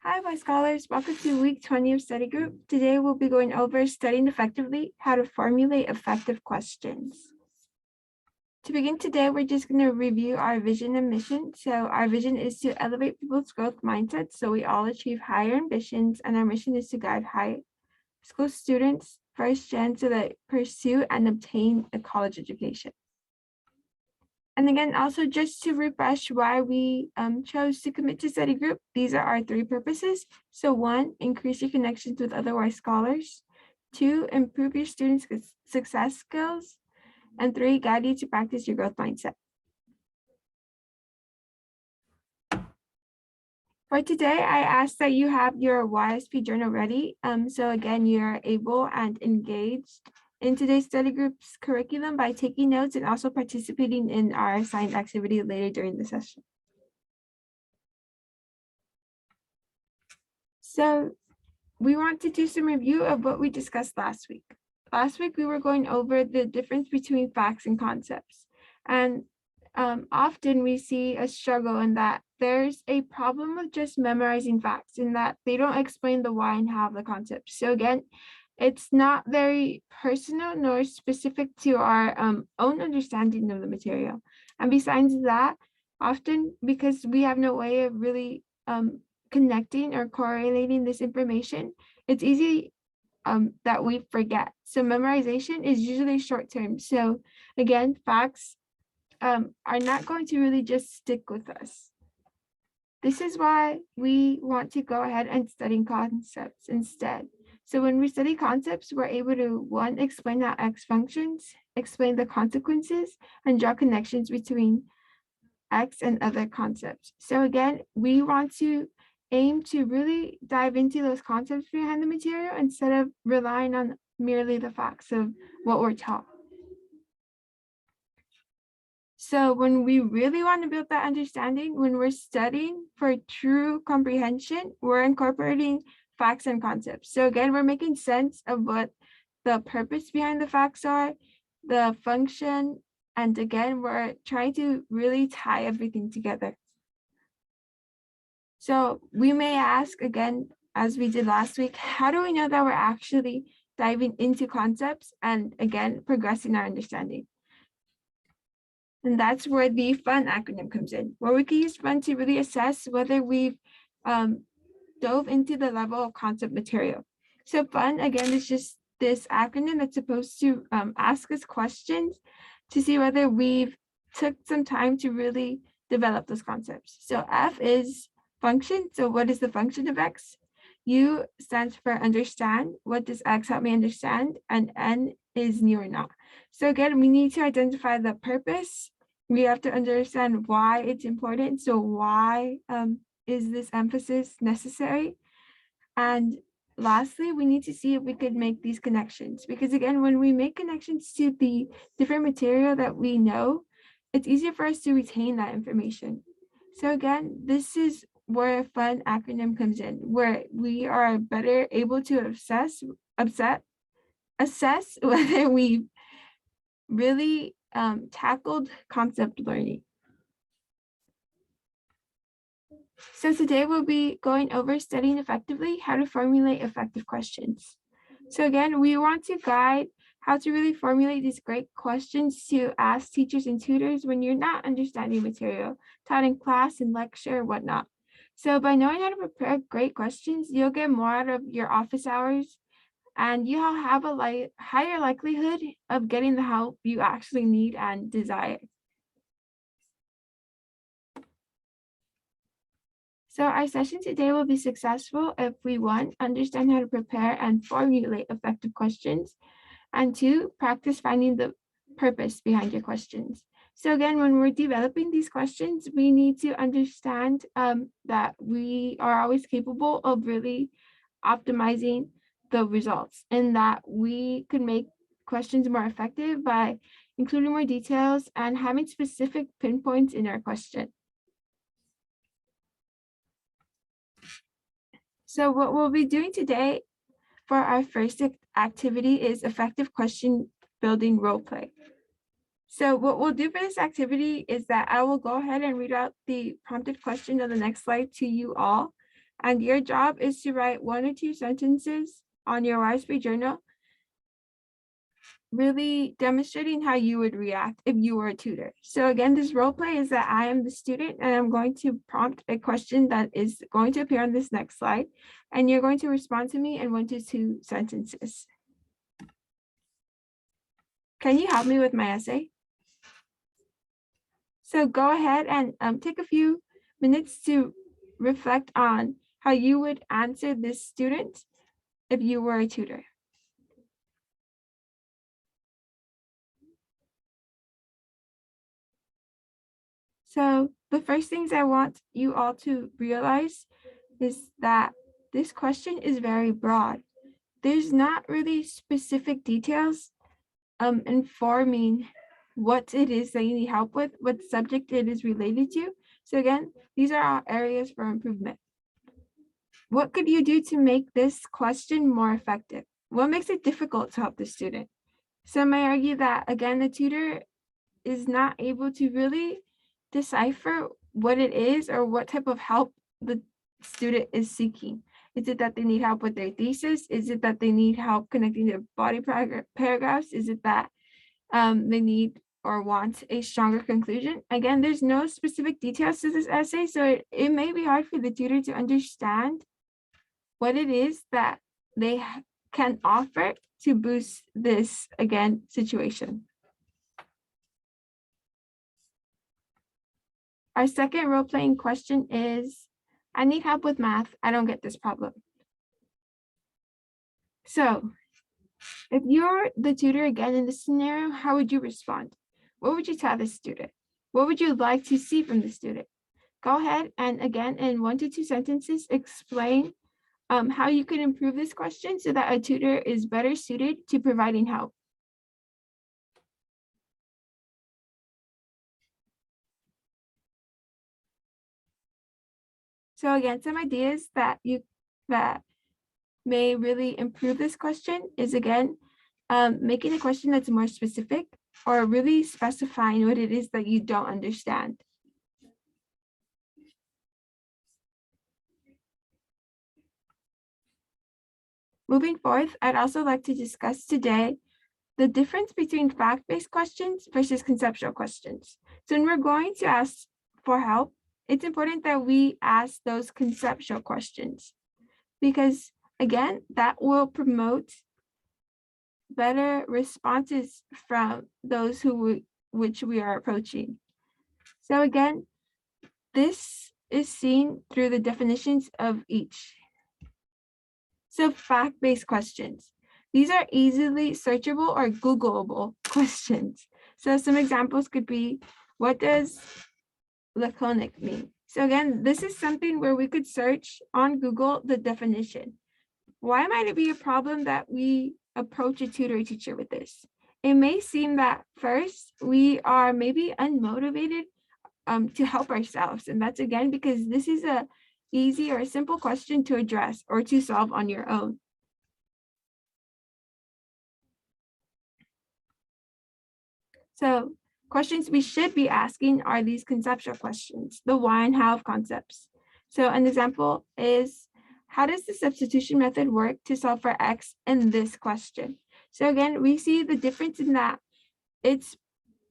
Hi, my scholars. Welcome to week 20 of study group. Today we'll be going over studying effectively, how to formulate effective questions. To begin today, we're just going to review our vision and mission. So our vision is to elevate people's growth mindset so we all achieve higher ambitions, and our mission is to guide high school students first gen so that pursue and obtain a college education. And again, also just to refresh why we chose to commit to study group, these are our three purposes. So 1, increase your connections with other wise scholars. 2, improve your students' success skills. And 3, guide you to practice your growth mindset. For today, I ask that you have your YSP journal ready. So again, you're able and engaged in today's study group's curriculum by taking notes and also participating in our assigned activity later during the session. So we want to do some review of what we discussed last week. Last week, we were going over the difference between facts and concepts. And often we see a struggle in that there's a problem with just memorizing facts in that they don't explain the why and how of the concept. So again, it's not very personal nor specific to our own understanding of the material. And besides that, often because we have no way of really connecting or correlating this information, it's easy that we forget. So memorization is usually short term. So again, facts are not going to really just stick with us. This is why we want to go ahead and study concepts instead. So when we study concepts, we're able to 1, explain how X functions, explain the consequences, and draw connections between X and other concepts. So again, we want to aim to really dive into those concepts behind the material instead of relying on merely the facts of what we're taught. So when we really want to build that understanding, when we're studying for true comprehension, we're incorporating facts and concepts. So again, we're making sense of what the purpose behind the facts are, the function, and again, we're trying to really tie everything together. So we may ask again, as we did last week, how do we know that we're actually diving into concepts and again, progressing our understanding? And that's where the FUN acronym comes in, where we can use FUN to really assess whether we've dove into the level of concept material. So FUN, again, is just this acronym that's supposed to ask us questions to see whether we've took some time to really develop those concepts. So F is function. So what is the function of X? U stands for understand. What does X help me understand? And N is new or not. So again, we need to identify the purpose. We have to understand why it's important. So why is this emphasis necessary? And lastly, we need to see if we could make these connections, because again, when we make connections to the different material that we know, it's easier for us to retain that information. So again, this is where a FUN acronym comes in, where we are better able to assess whether we've really tackled concept learning. So today we'll be going over studying effectively, how to formulate effective questions. So again, we want to guide how to really formulate these great questions to ask teachers and tutors when you're not understanding material taught in class and lecture or whatnot. So by knowing how to prepare great questions, you'll get more out of your office hours, and you'll have a higher likelihood of getting the help you actually need and desire. So our session today will be successful if we 1, understand how to prepare and formulate effective questions, and 2, practice finding the purpose behind your questions. So again, when we're developing these questions, we need to understand that we are always capable of really optimizing the results, and that we could make questions more effective by including more details and having specific pinpoints in our question. So what we'll be doing today for our first activity is effective question building role play. So what we'll do for this activity is that I will go ahead and read out the prompted question on the next slide to you all. And your job is to write 1 or 2 sentences on your YSP journal, really demonstrating how you would react if you were a tutor. So again, this role play is that I am the student and I'm going to prompt a question that is going to appear on this next slide. And you're going to respond to me in 1 to 2 sentences. Can you help me with my essay? So go ahead and take a few minutes to reflect on how you would answer this student if you were a tutor. So the first things I want you all to realize is that this question is very broad. There's not really specific details informing what it is that you need help with, what subject it is related to. So again, these are our areas for improvement. What could you do to make this question more effective? What makes it difficult to help the student? Some may argue that, again, the tutor is not able to really decipher what it is or what type of help the student is seeking. Is it that they need help with their thesis? Is it that they need help connecting their body paragraphs? Is it that they need or want a stronger conclusion? Again, there's no specific details to this essay, so it may be hard for the tutor to understand what it is that they can offer to boost this, again, situation. Our second role-playing question is, I need help with math. I don't get this problem. So if you're the tutor again in this scenario, how would you respond? What would you tell the student? What would you like to see from the student? Go ahead and again, in 1 to 2 sentences, explain how you can improve this question so that a tutor is better suited to providing help. So again, some ideas that may really improve this question is, again, making a question that's more specific or really specifying what it is that you don't understand. Moving forth, I'd also like to discuss today the difference between fact-based questions versus conceptual questions. So when we're going to ask for help, it's important that we ask those conceptual questions because, again, that will promote better responses from those which we are approaching. So again, this is seen through the definitions of each. So fact-based questions. These are easily searchable or Googleable questions. So some examples could be, what does laconic mean? So again, this is something where we could search on Google the definition. Why might it be a problem that we approach a tutor or teacher with this? It may seem that first we are maybe unmotivated to help ourselves. And that's, again, because this is a easy or a simple question to address or to solve on your own. So questions we should be asking are these conceptual questions, the why and how of concepts. So an example is, how does the substitution method work to solve for X in this question? So again, we see the difference in that it's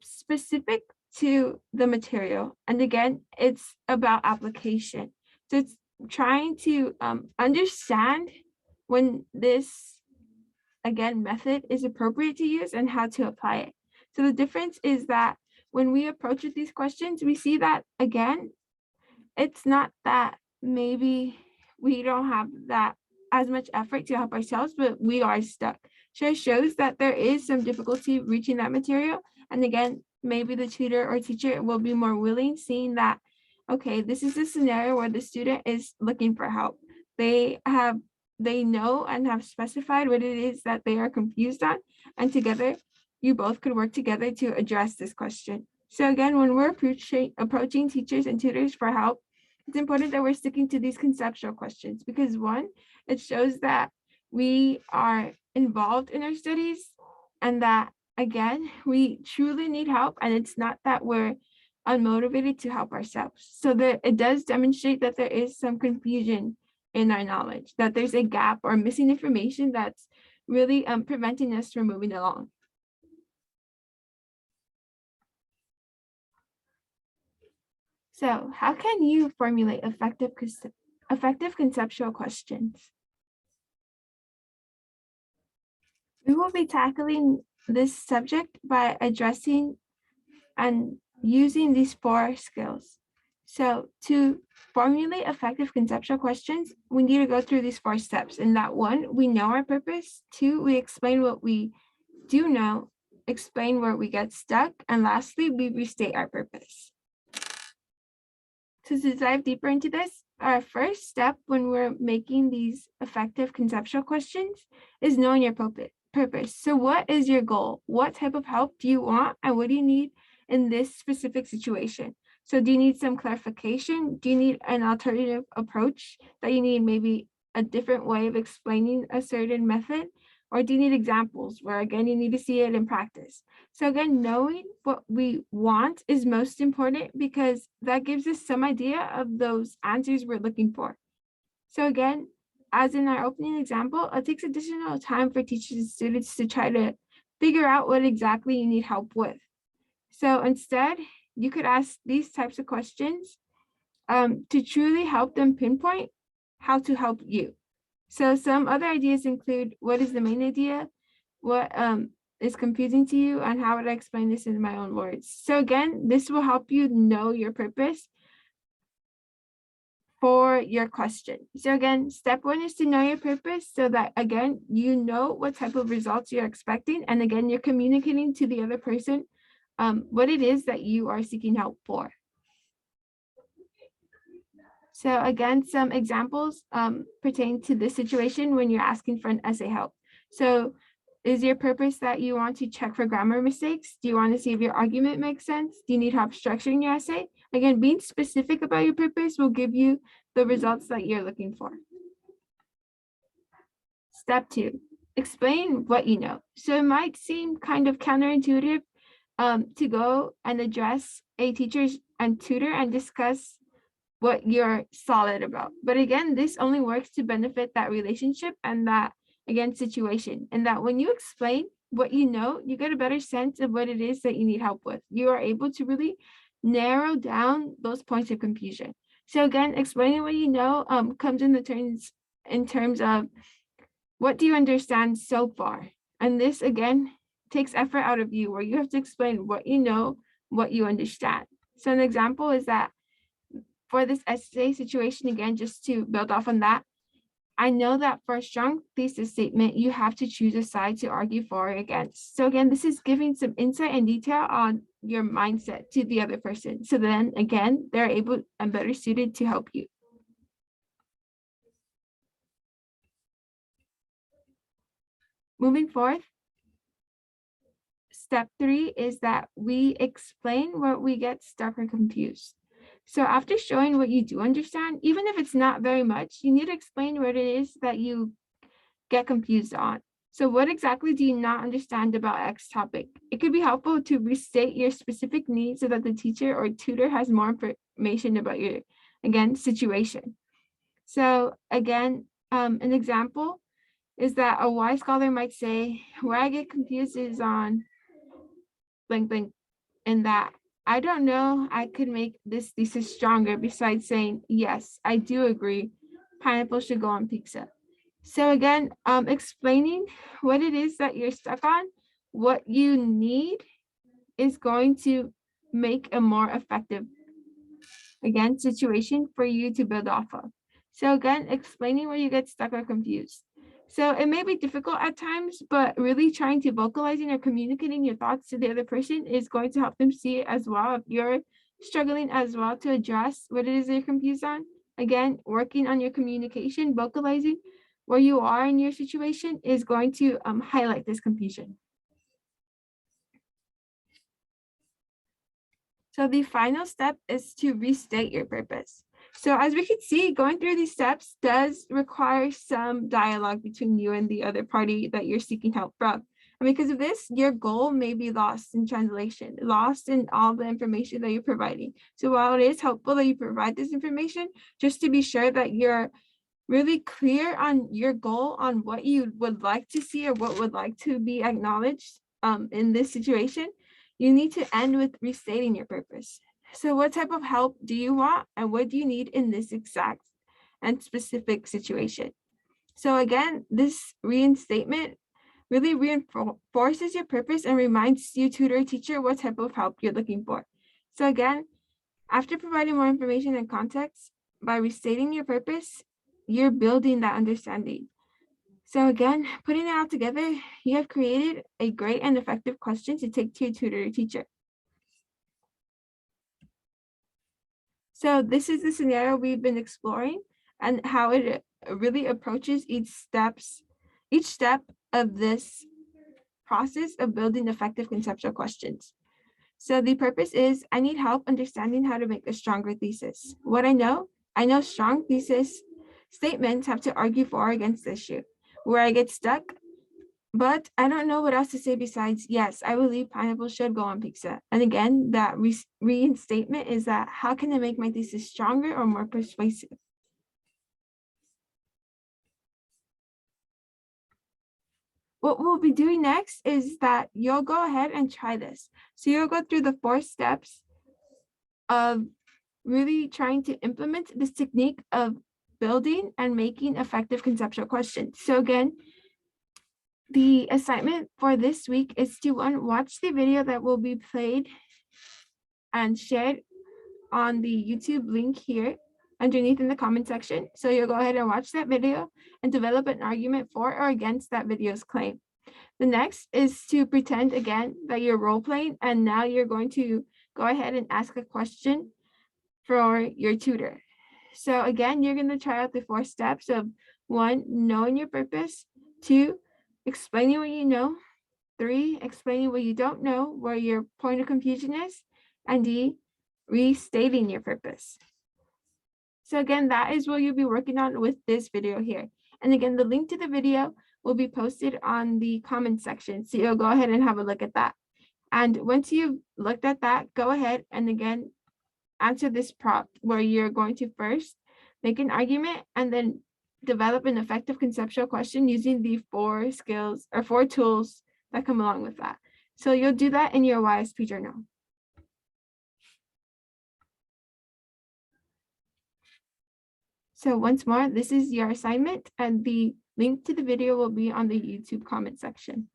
specific to the material. And again, it's about application. So it's trying to understand when this, again, method is appropriate to use and how to apply it. So the difference is that when we approach with these questions, we see that, again, it's not that maybe we don't have that as much effort to help ourselves, but we are stuck. So it shows that there is some difficulty reaching that material. And again, maybe the tutor or teacher will be more willing, seeing that, okay, this is a scenario where the student is looking for help. They know and have specified what it is that they are confused on, and together you both could work together to address this question. So again, when we're approaching teachers and tutors for help, it's important that we're sticking to these conceptual questions because, one, it shows that we are involved in our studies and that, again, we truly need help, and it's not that we're unmotivated to help ourselves. So that it does demonstrate that there is some confusion in our knowledge, that there's a gap or missing information that's really preventing us from moving along. So how can you formulate effective conceptual questions? We will be tackling this subject by addressing and using these 4 skills. So to formulate effective conceptual questions, we need to go through these 4 steps. In that 1, we know our purpose. 2, we explain what we do know, explain where we get stuck, and lastly, we restate our purpose. So to dive deeper into this, our first step when we're making these effective conceptual questions is knowing your purpose. So what is your goal? What type of help do you want? And what do you need in this specific situation? So do you need some clarification? Do you need an alternative approach? That you need maybe a different way of explaining a certain method? Or do you need examples where, again, you need to see it in practice? So again, knowing what we want is most important because that gives us some idea of those answers we're looking for. So again, as in our opening example, it takes additional time for teachers and students to try to figure out what exactly you need help with. So instead, you could ask these types of questions to truly help them pinpoint how to help you. So some other ideas include, what is the main idea? What is confusing to you? And how would I explain this in my own words? So again, this will help you know your purpose for your question. So again, step 1 is to know your purpose so that, again, you know what type of results you're expecting. And again, you're communicating to the other person what it is that you are seeking help for. So again, some examples pertain to this situation when you're asking for an essay help. So is your purpose that you want to check for grammar mistakes? Do you want to see if your argument makes sense? Do you need help structuring your essay? Again, being specific about your purpose will give you the results that you're looking for. Step 2, explain what you know. So it might seem kind of counterintuitive to go and address a teacher and tutor and discuss what you're solid about. But again, this only works to benefit that relationship and that, again, situation. And that when you explain what you know, you get a better sense of what it is that you need help with. You are able to really narrow down those points of confusion. So again, explaining what you know comes in terms of what do you understand so far? And this, again, takes effort out of you where you have to explain what you know, what you understand. So an example is that for this essay situation, again, just to build off on that, I know that for a strong thesis statement, you have to choose a side to argue for or against. So again, this is giving some insight and detail on your mindset to the other person. So then again, they're able and better suited to help you. Moving forth, step 3 is that we explain where we get stuck or confused. So after showing what you do understand, even if it's not very much, you need to explain what it is that you get confused on. So what exactly do you not understand about X topic? It could be helpful to restate your specific needs so that the teacher or tutor has more information about your, again, situation. So again, an example is that a wise scholar might say, where I get confused is on blank, blank, and that I don't know, I could make this thesis stronger besides saying, yes, I do agree, pineapple should go on pizza. So again, explaining what it is that you're stuck on, what you need is going to make a more effective, again, situation for you to build off of. So again, explaining where you get stuck or confused. So it may be difficult at times, but really trying to vocalizing or communicating your thoughts to the other person is going to help them see it as well. If you're struggling as well to address what it is they're confused on, again, working on your communication, vocalizing where you are in your situation is going to highlight this confusion. So the final step is to restate your purpose. So as we can see, going through these steps does require some dialogue between you and the other party that you're seeking help from. And because of this, your goal may be lost in translation, lost in all the information that you're providing. So while it is helpful that you provide this information, just to be sure that you're really clear on your goal on what you would like to see or what would like to be acknowledged in this situation, you need to end with restating your purpose. So what type of help do you want and what do you need in this exact and specific situation? So again, this reinstatement really reinforces your purpose and reminds you, tutor or teacher, what type of help you're looking for. So again, after providing more information and context, by restating your purpose, you're building that understanding. So again, putting it all together, you have created a great and effective question to take to your tutor or teacher. So this is the scenario we've been exploring and how it really approaches each step of this process of building effective conceptual questions. So the purpose is, I need help understanding how to make a stronger thesis. What I know strong thesis statements have to argue for or against the issue. Where I get stuck, but I don't know what else to say besides, yes, I believe pineapple should go on pizza. And again, that reinstatement is that, how can I make my thesis stronger or more persuasive? What we'll be doing next is that you'll go ahead and try this. So you'll go through the 4 steps of really trying to implement this technique of building and making effective conceptual questions. So again, the assignment for this week is to watch the video that will be played and shared on the YouTube link here underneath in the comment section. So you'll go ahead and watch that video and develop an argument for or against that video's claim. The next is to pretend again that you're role playing, and now you're going to go ahead and ask a question for your tutor. So again, you're going to try out the 4 steps of 1, knowing your purpose, 2, explaining what you know, 3, explaining what you don't know, where your point of confusion is, and D, restating your purpose. So again, that is what you'll be working on with this video here. And again, the link to the video will be posted on the comment section. So you'll go ahead and have a look at that. And once you've looked at that, go ahead and again, answer this prompt where you're going to first make an argument and then develop an effective conceptual question using the 4 skills or 4 tools that come along with that. So you'll do that in your YSP journal. So once more, this is your assignment and the link to the video will be on the YouTube comment section.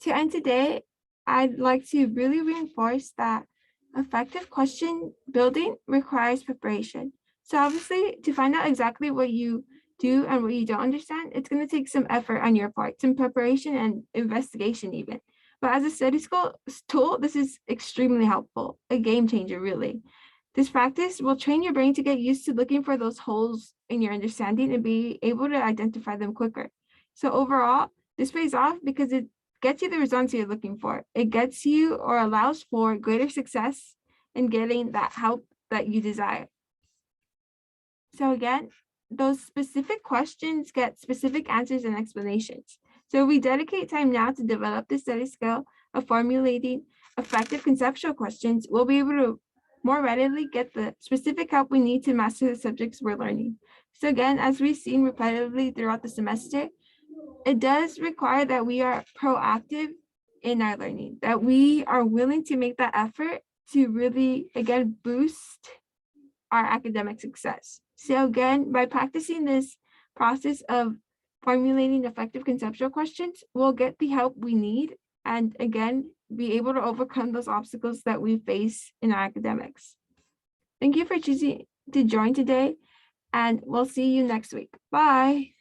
To end today, I'd like to really reinforce that effective question building requires preparation. So obviously, to find out exactly what you do and what you don't understand, it's going to take some effort on your part, some preparation and investigation even. But as a study tool, this is extremely helpful, a game changer, really. This practice will train your brain to get used to looking for those holes in your understanding and be able to identify them quicker. So overall, this pays off because it gets you the results you're looking for. It gets you or allows for greater success in getting that help that you desire. So again, those specific questions get specific answers and explanations. So we dedicate time now to develop the study skill of formulating effective conceptual questions. We'll be able to more readily get the specific help we need to master the subjects we're learning. So again, as we've seen repetitively throughout the semester, it does require that we are proactive in our learning, that we are willing to make that effort to really, again, boost our academic success. So again, by practicing this process of formulating effective conceptual questions, we'll get the help we need and again, be able to overcome those obstacles that we face in our academics. Thank you for choosing to join today, and we'll see you next week. Bye.